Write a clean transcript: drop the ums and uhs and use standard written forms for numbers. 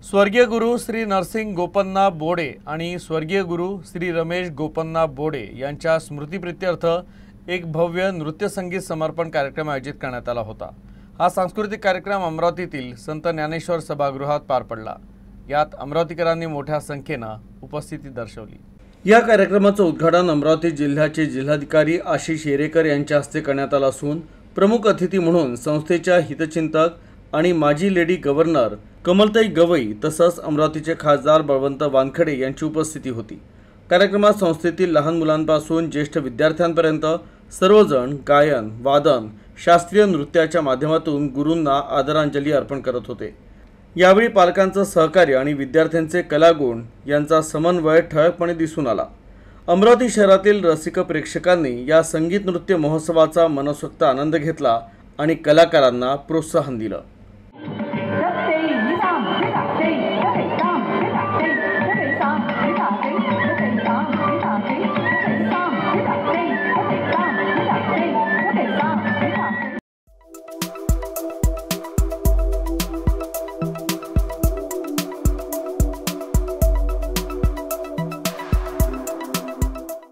स्वर्गीय गुरु श्री नरसिंग गोपन्ना बोडे आणि स्वर्गीय गुरु श्री रमेश गोपन्ना बोडे यांच्या स्मृतिप्रीत्यर्थ एक भव्य नृत्य संगीत समर्पण कार्यक्रम आयोजित करण्यात आला होता। हा सांस्कृतिक कार्यक्रम अमरावतीतील संत ज्ञानेश्वर सभागृहात पार पडला। यात अमरावतीकरांनी मोठ्या संख्येने उपस्थिती दर्शवली। या कार्यक्रमाचे उद्घाटन अमरावती जिल्ह्याचे जिल्हाधिकारी आशिष येरेकर यांच्या हस्ते करण्यात आले असून प्रमुख अतिथी म्हणून संस्थेच्या हितचिंतक आणि माजी लेडी गव्हर्नर कमलताई गवई तसंच अमरावतीचे खासदार बळवंत वानखडे यांची उपस्थिती होती। कार्यक्रमात संस्थेतील लहान मुलांपासून ज्येष्ठ विद्यार्थ्यांपर्यंत सर्वजण गायन, वादन, शास्त्रीय नृत्याच्या माध्यमातून गुरूंना आदरांजली अर्पण करत होते। यावेळी पालकांचे सहकार्य आणि विद्यार्थ्यांचे कलागुण यांचा समन्वय ठळकपणे दिसून आला। अमरावती शहरातील रसिक प्रेक्षकांनी या संगीत नृत्य महोत्सवाचा मनसोक्त आनंद घेतला आणि कलाकारांना प्रोत्साहन दिले।